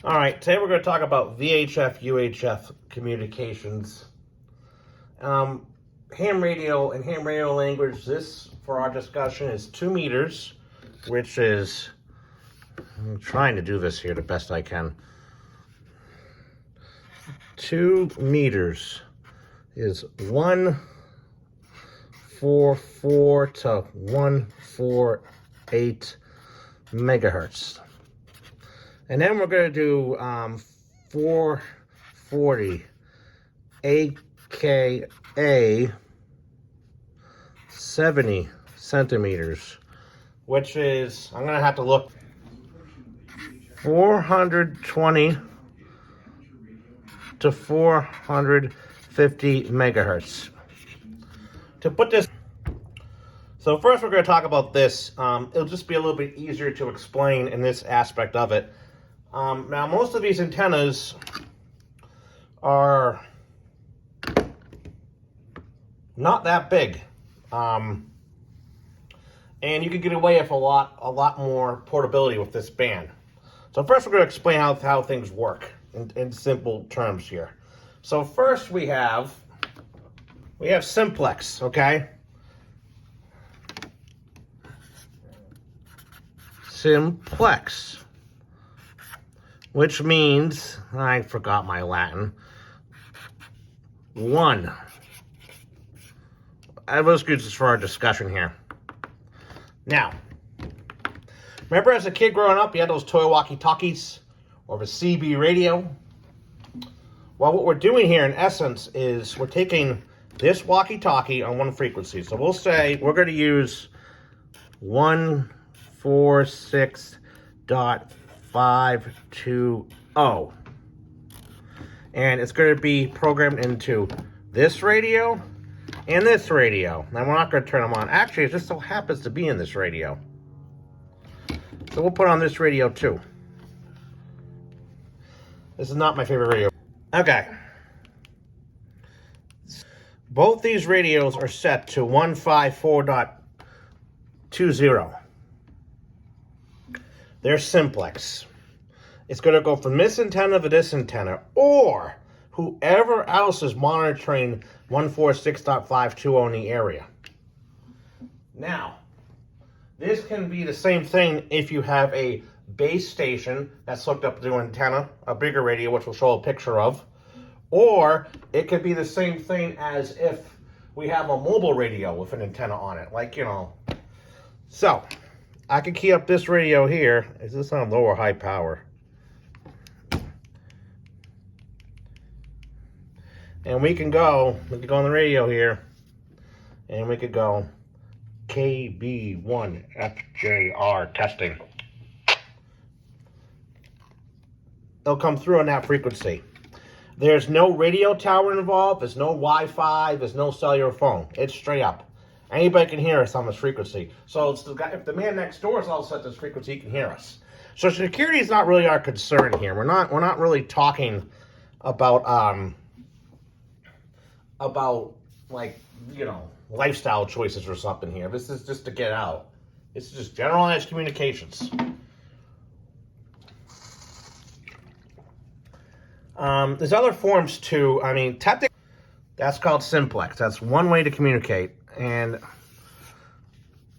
All right, today we're going to talk about VHF, UHF communications. Ham radio and ham radio language, this for our discussion is 2 meters, which is, I'm trying to do this here the best I can. 2 meters is 144 to 148 megahertz. And then we're going to do 440 aka 70 centimeters, which is, I'm going to have to look, 420 to 450 megahertz. To put this, so first we're going to talk about this. It'll just be a little bit easier to explain in this aspect of it. Now, most of these antennas are not that big, and you can get away with a lot more portability with this band. So first, we're going to explain how things work in simple terms here. So first, we have simplex, okay? Simplex. Which means, I forgot my Latin, 1. Let's use this for our discussion here. Now, remember as a kid growing up, you had those toy walkie-talkies or the CB radio? Well, what we're doing here in essence is we're taking this walkie-talkie on one frequency. So we'll say we're going to use 146.520, and it's going to be programmed into this radio and this radio. Now we're not going to turn them on. Actually, it just so happens to be in this radio, so we'll put on this radio too. This is not my favorite radio. Okay, both these radios are set to 154.20. They're simplex. It's going to go from this antenna to this antenna, or whoever else is monitoring 146.520 in the area. Now, this can be the same thing if you have a base station that's hooked up to an antenna, a bigger radio, which we'll show a picture of, or it could be the same thing as if we have a mobile radio with an antenna on it, like, you know. So, I can key up this radio here. Is this on low or high power? And we can go on the radio here, and we could go KB1FJR testing. They'll come through on that frequency. There's no radio tower involved. There's no Wi-Fi. There's no cellular phone. It's straight up. Anybody can hear us on this frequency. So it's the guy, if the man next door is all set to this frequency, he can hear us. So security is not really our concern here. We're not really talking about like, you know, lifestyle choices or something here. This is just to get out. This is just generalized communications. There's other forms too. I mean, technically, that's called simplex. That's one way to communicate. And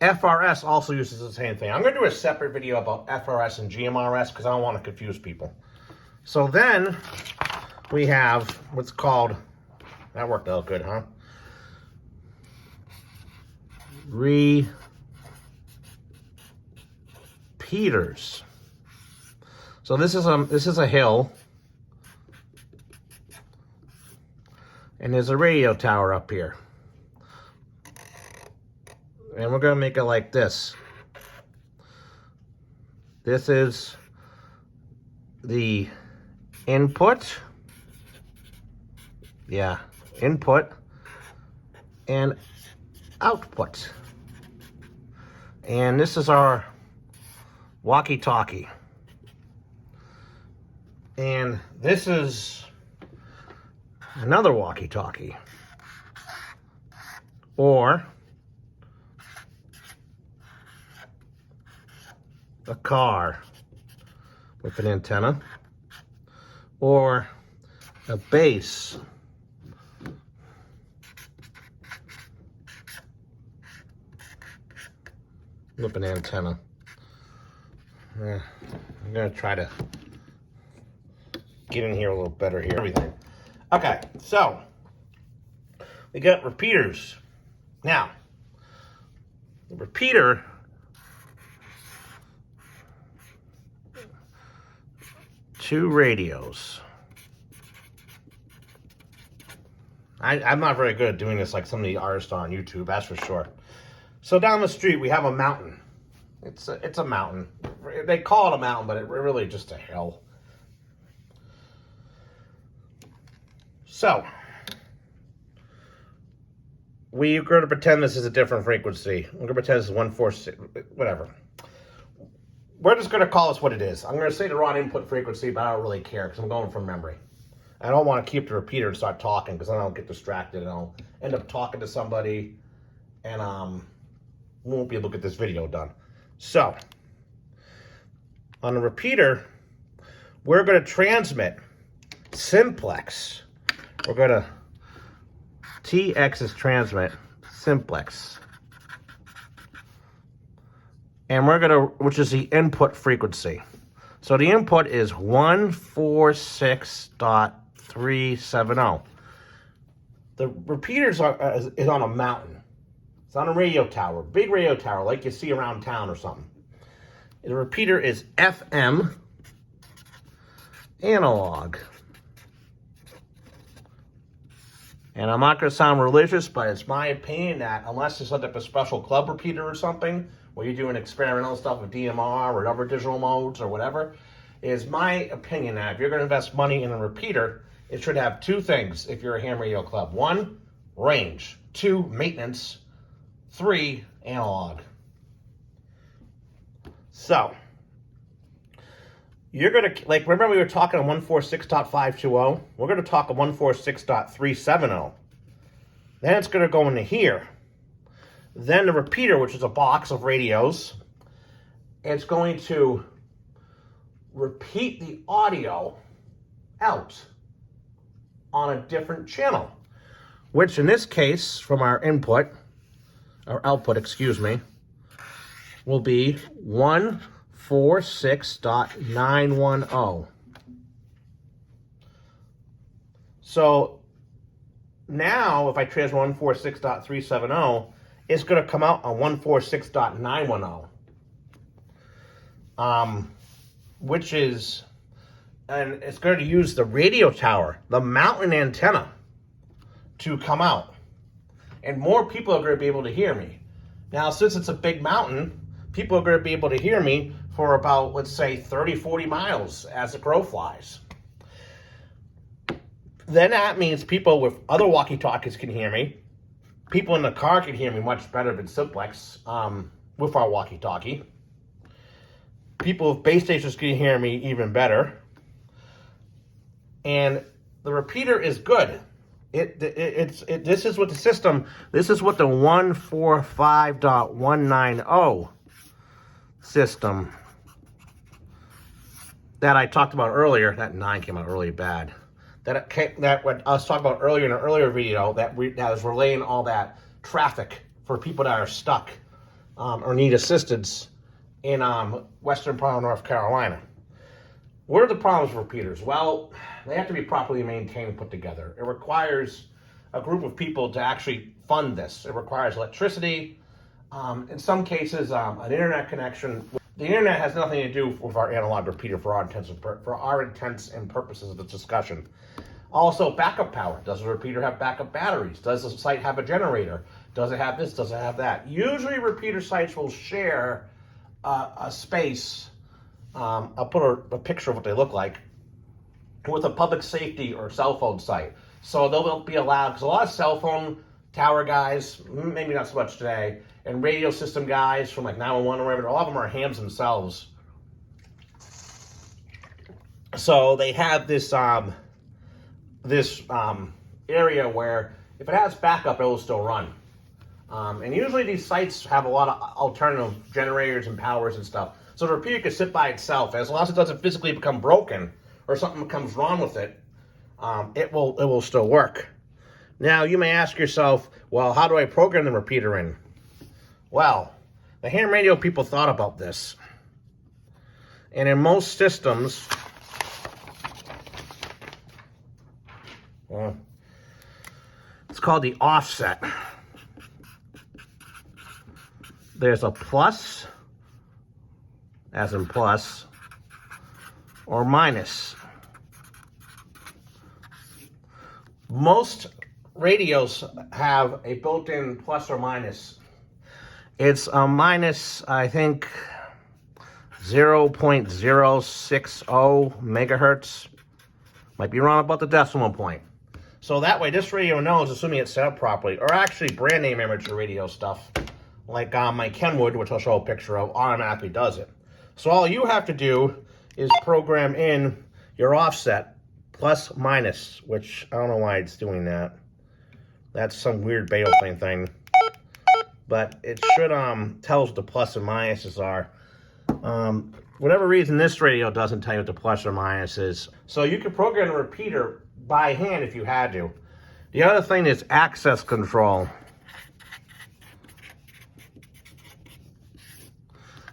FRS also uses the same thing. I'm going to do a separate video about FRS and GMRS because I don't want to confuse people. So then we have what's called, that worked out good, huh? Repeaters. So this is a hill, and there's a radio tower up here. And we're going to make it like this. This is the input. Yeah, input and output. And this is our walkie-talkie. And this is another walkie-talkie. Or a car with an antenna. or a base looping antenna. I'm gonna try to get in here a little better here. Everything. Okay, so we got repeaters. Now, the repeater two radios. I'm not very good at doing this like some of the artists on YouTube, that's for sure. So down the street we have a mountain. It's a mountain. They call it a mountain, but it really just a hill. So we're going to pretend this is a different frequency. We're going to pretend this is 146, whatever. We're just going to call this what it is. I'm going to say the wrong input frequency, but I don't really care because I'm going from memory. I don't want to keep the repeater and start talking because then I'll get distracted and I'll end up talking to somebody and won't be able to get this video done. So, on the repeater, we're going to transmit simplex. We're going to TX is transmit simplex. And we're going to, which is the input frequency. So the input is 146.370. The repeater is on a mountain. It's on a radio tower, big radio tower like you see around town or something. The repeater is FM analog. And I'm not going to sound religious, but it's my opinion that unless you set up a special club repeater or something, where you're doing experimental stuff with DMR or other digital modes or whatever, is my opinion that if you're going to invest money in a repeater, it should have two things if you're a ham radio club. 1, range. 2, maintenance. 3, analog. So, you're going to, like, remember we were talking on 146.520? We're going to talk on 146.370. Then it's going to go into here. Then the repeater, which is a box of radios, it's going to repeat the audio out on a different channel, which in this case, from our input, or output, excuse me, will be 146.910. So now, if I transmit 146.370, it's going to come out on 146.910. Which is, and it's going to use the radio tower, the mountain antenna, to come out. And more people are going to be able to hear me. Now, since it's a big mountain, people are going to be able to hear me for about, let's say, 30, 40 miles as the crow flies. Then that means people with other walkie-talkies can hear me. People in the car can hear me much better than simplex with our walkie-talkie. People with base stations can hear me even better. And the repeater is good. This is what the system, this is what the 145.190 system that I talked about earlier, that 9 came out really bad. That what I was talking about earlier in an earlier video, that was relaying all that traffic for people that are stuck or need assistance in western part of North Carolina. What are the problems with repeaters? Well, they have to be properly maintained and put together. It requires a group of people to actually fund this. It requires electricity, in some cases, an internet connection. The internet has nothing to do with our analog repeater for our intents and purposes of this discussion. Also, backup power. Does the repeater have backup batteries? Does the site have a generator? Does it have this? Does it have that? Usually, repeater sites will share a space. I'll put a picture of what they look like with a public safety or cell phone site. So they'll be allowed, because a lot of cell phone tower guys, maybe not so much today, and radio system guys from like 911 or whatever, a lot of them are hams themselves. So they have this area where if it has backup, it will still run. And usually these sites have a lot of alternative generators and powers and stuff. So the repeater can sit by itself. As long as it doesn't physically become broken or something comes wrong with it, it will still work. Now, you may ask yourself, well, how do I program the repeater in? Well, the ham radio people thought about this. And in most systems, well, it's called the offset. There's a plus, as in plus, or minus. Most radios have a built-in plus or minus. It's a minus, I think, 0.060 megahertz. Might be wrong about the decimal point. So that way this radio knows, assuming it's set up properly, or actually brand name amateur radio stuff, like my Kenwood, which I'll show a picture of, automatically does it. So all you have to do is program in your offset, plus minus, which I don't know why it's doing that. That's some weird Beethoven thing. But it should tell us what the plus and minuses are. Whatever reason this radio doesn't tell you what the plus or minus is. So you can program the repeater by hand if you had to. The other thing is access control.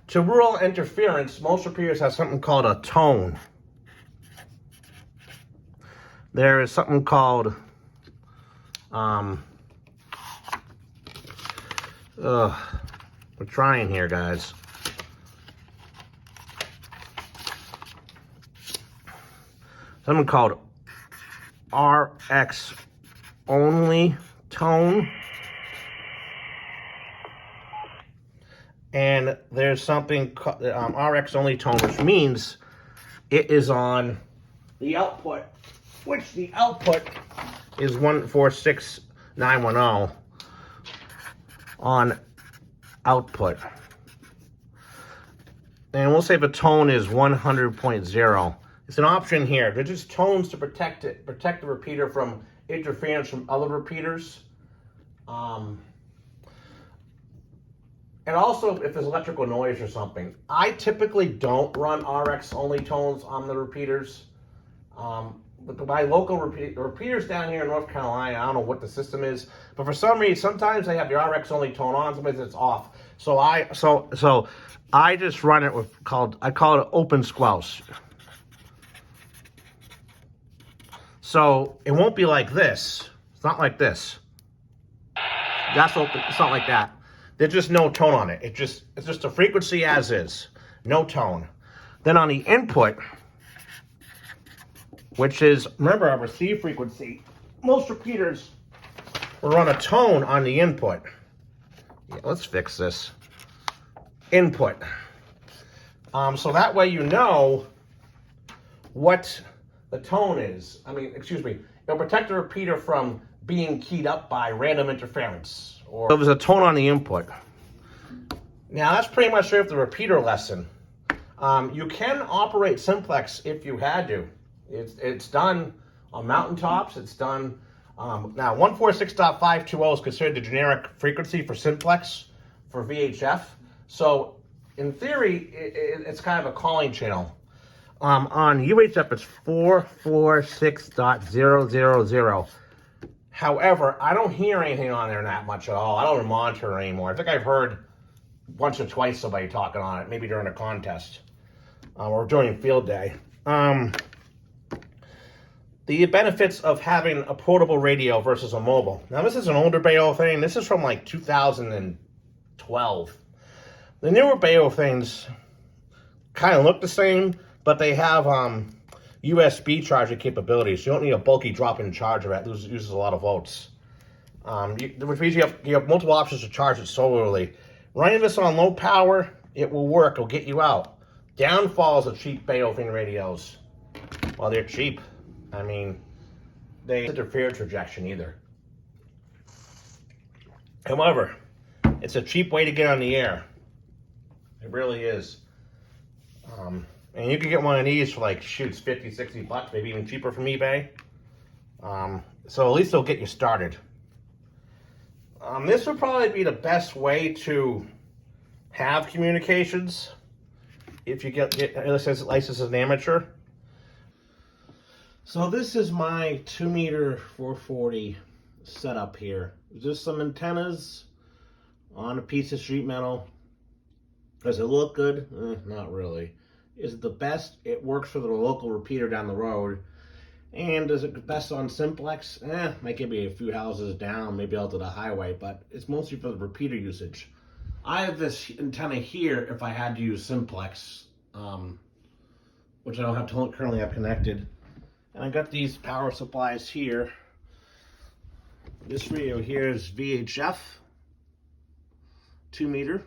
To rule interference, most repeaters have something called a tone. There is something called we're trying here, guys. Something called RX only tone. And there's something called RX only tone, which means it is on the output, which the output is 146910 on output. And we'll say the tone is 100.0. It's an option here. They're just tones to protect it, protect the repeater from interference from other repeaters. And also if there's electrical noise or something. I typically don't run RX only tones on the repeaters. But my local repeaters down here in North Carolina, I don't know what the system is, but for some reason, sometimes they have the RX only tone on, sometimes it's off. So I just run it with I call it open squelch. So it won't be like this. It's not like this. That's open. It's not like that. There's just no tone on it. It's just a frequency as is, no tone. Then on the input, which is, remember, our receive frequency, most repeaters will run a tone on the input. Yeah, let's fix this. Input. So that way you know what the tone is. It'll protect the repeater from being keyed up by random interference. Or so there's a tone on the input. Now that's pretty much it for the repeater lesson. You can operate simplex if you had to. It's done on mountaintops. It's done now. 146.520 is considered the generic frequency for simplex for VHF. So in theory, it's kind of a calling channel. On UHF, it's 446.000. However, I don't hear anything on there that much at all. I don't monitor it anymore. I think I've heard once or twice somebody talking on it, maybe during a contest or during field day. The benefits of having a portable radio versus a mobile. Now, this is an older Bayo thing. This is from like 2012. The newer Bayo things kind of look the same, but they have USB charging capabilities. You don't need a bulky drop-in charger that uses a lot of volts. Which means you have multiple options to charge it solarly. Running this on low power, it will work. It'll get you out. Downfalls of cheap Beethoven radios. Well, they're cheap. I mean, they don't interfere with rejection either. However, it's a cheap way to get on the air. It really is. And you can get one of these for like, shoots, 50, 60 bucks, maybe even cheaper from eBay. So at least they'll get you started. This would probably be the best way to have communications if you get licensed as an amateur. So this is my 2-meter 440 setup here. Just some antennas on a piece of sheet metal. Does it look good? Not really. Is it the best? It works for the local repeater down the road. And does it best on simplex? Might give me a few houses down, maybe out to the highway, but it's mostly for the repeater usage. I have this antenna here if I had to use simplex, which I don't currently have connected. And I got these power supplies here. This radio here is VHF, 2-meter.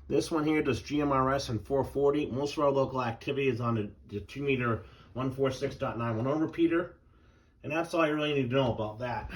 This one here does GMRS and 440. Most of our local activity is on the 2-meter 146.910 repeater. And that's all you really need to know about that.